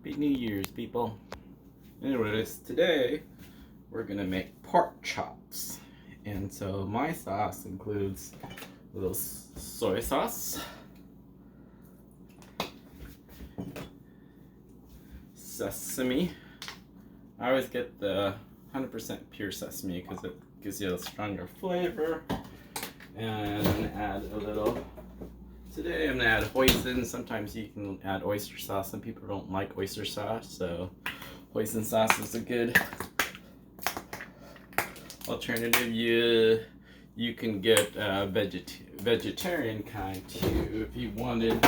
Happy New Year's, people. Anyways, today we're gonna make pork chops. And so my sauce includes a little soy sauce, sesame. I always get the 100% pure sesame because it gives you a stronger flavor. And I'm gonna add a little. Today I'm gonna add hoisin. Sometimes you can add oyster sauce. Some people don't like oyster sauce, so hoisin sauce is a good alternative. You can get vegetarian kind too if you wanted,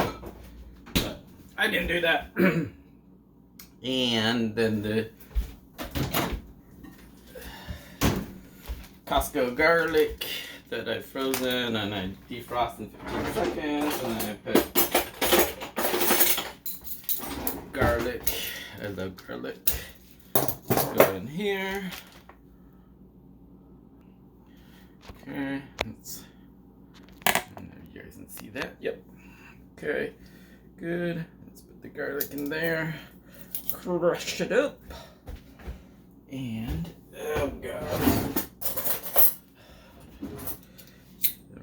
but I didn't do that. And then the Costco garlic that I've frozen and I defrost in 15 seconds, and then I put garlic. I love garlic. Go in here. Okay, and you guys can see that. Yep. Okay, good. Let's put the garlic in there. Crush it up. And oh god.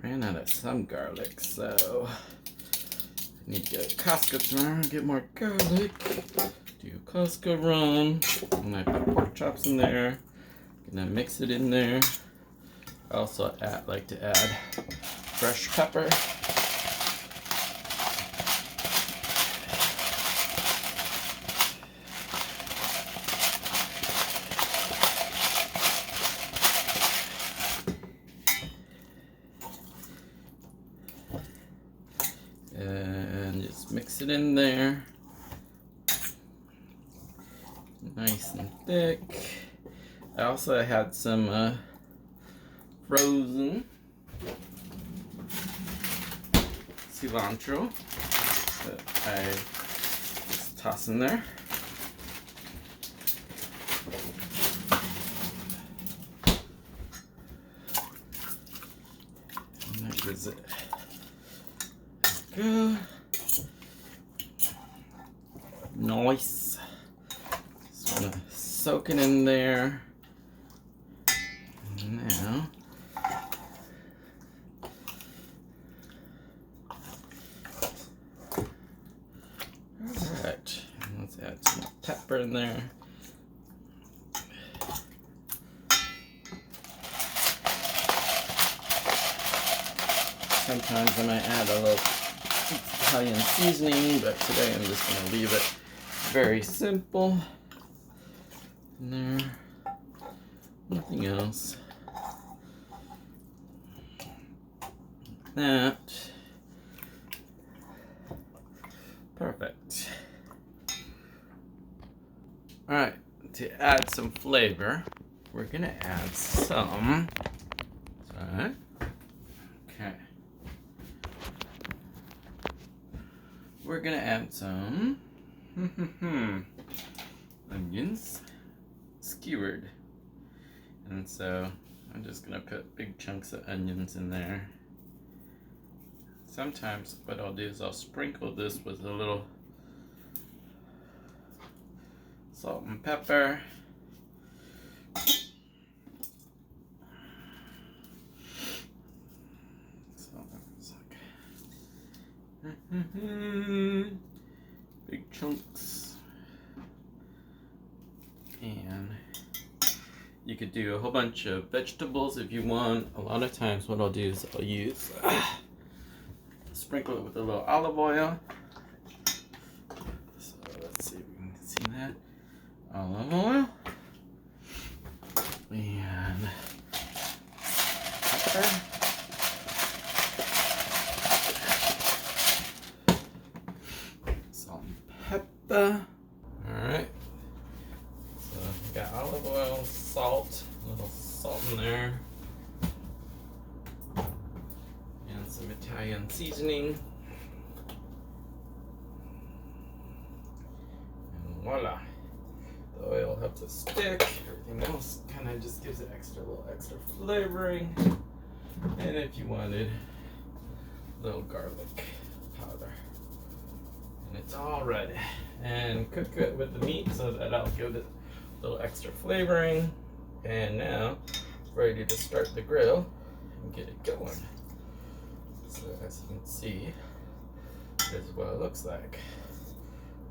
Ran out of some garlic, so I need to go to Costco tomorrow, get more garlic, do Costco run, and I put pork chops in there, gonna mix it in there. I also like to add fresh pepper. And just mix it in there, nice and thick. I also had some frozen cilantro that I just toss in there. And that gives it. Good. Nice. Just want to soak it in there. And now, alright, let's add some pepper in there. Sometimes I might add a little Italian seasoning, but today I'm just going to leave it very simple. In there, nothing else. That. Perfect. Alright, to add some flavor, we're going to add some. Sorry. Okay. We're gonna add some onions, skewered, and so I'm just gonna put big chunks of onions in there. Sometimes what I'll do is I'll sprinkle this with a little salt and pepper. Big chunks. And you could do a whole bunch of vegetables if you want. A lot of times what I'll do is I'll use sprinkle it with a little olive oil. So let's see if we can see that. Olive oil. And pepper. Alright, so we got olive oil, salt, a little salt in there, and some Italian seasoning, and voila, the oil helps it stick. Everything else kind of just gives it a little extra flavoring, and if you wanted a little garlic powder. And it's all ready. and cook it with the meat so that I'll give it a little extra flavoring. And now, ready to start the grill and get it going. So as you can see, this is what it looks like.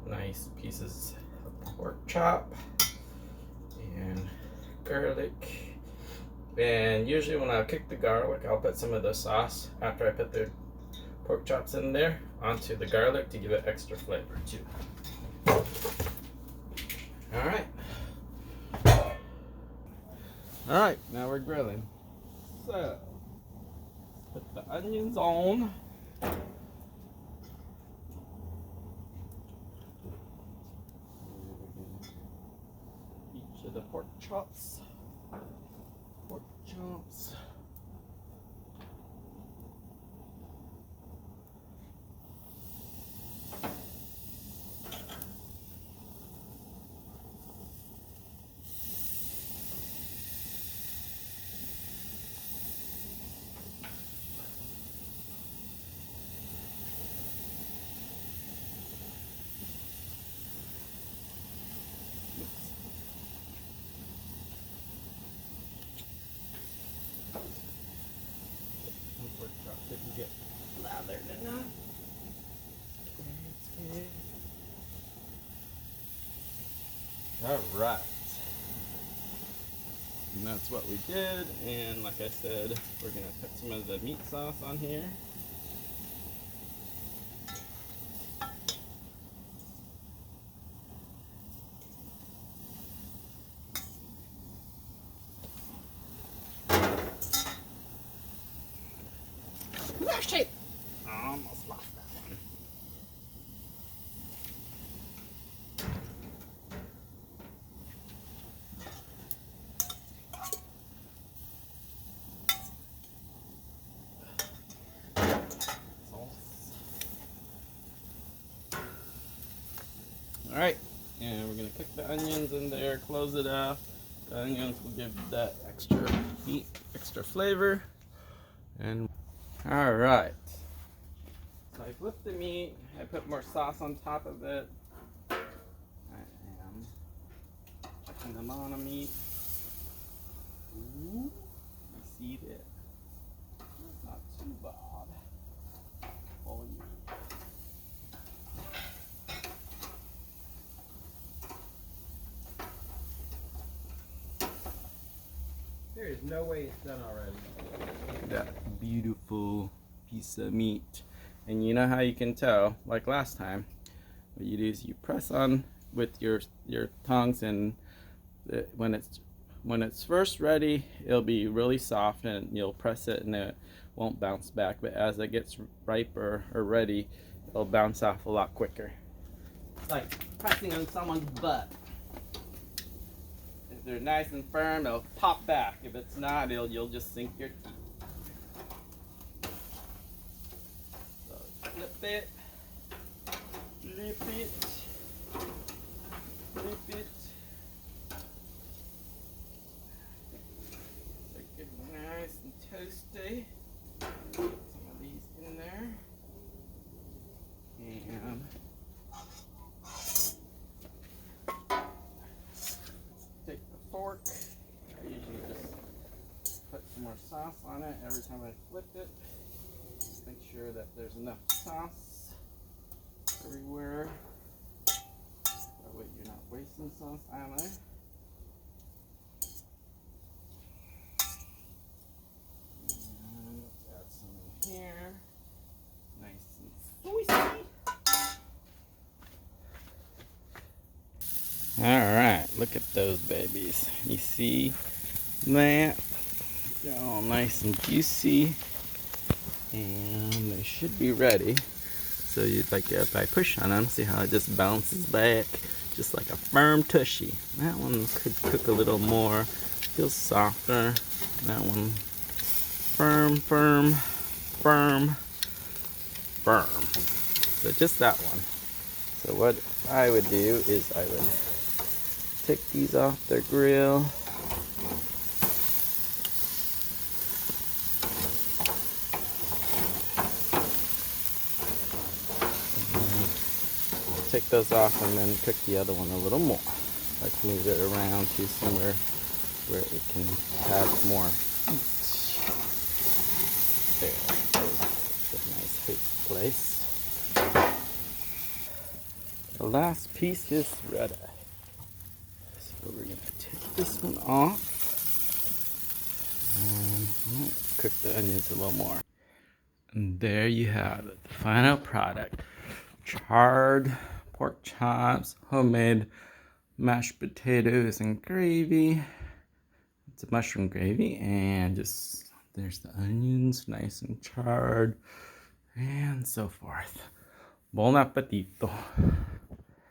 Nice pieces of pork chop and garlic. And usually when I cook the garlic, I'll put some of the sauce after I put the pork chops in there onto the garlic to give it extra flavor too. Alright. Alright, now we're grilling. So, put the onions on. Each of the pork chops. Pork chops. Didn't get lathered enough. Okay. Alright. And that's what we did. And like I said, we're going to put some of the meat sauce on here. Shape. Almost lost that one. Alright, and we're going to cook the onions in there, close it off. The onions will give that extra heat, extra flavor. And alright, so I flipped the meat, I put more sauce on top of it. I am checking them on the meat. Ooh, I see it. It's not too bad. Oh yeah. There is no way it's done already. Look at that beautiful piece of meat. And you know how you can tell, like last time, what you do is you press on with your tongs, and when it's first ready, it'll be really soft and you'll press it and it won't bounce back. But as it gets riper or ready, it'll bounce off a lot quicker. It's like pressing on someone's butt. If they're nice and firm, it'll pop back. If it's not, you'll just sink your teeth. So flip it, flip it, flip it. So get nice and toasty. Put some of these in there. And take the fork. I usually just put some more sauce on it every time I flip it. Make sure that there's enough sauce everywhere. That way you're not wasting sauce either. And let's add some in here. Nice and spicy. Alright, look at those babies. You see that? They're all nice and juicy. And they should be ready. So you'd like if I push on them, see how it just bounces back just like a firm tushy. That one could cook a little more, feels softer. That one firm, firm, firm, firm. So just that one. So what I would do is I would take these off the grill. take those off and then cook the other one a little more. Like move it around to somewhere where it can have more heat. There. That's a nice heat place. The last piece is ready. So we're gonna take this one off. And cook the onions a little more. And there you have it, the final product. Charred pork chops, homemade mashed potatoes and gravy. It's a mushroom gravy, and just there's the onions, nice and charred, and so forth. Buon appetito.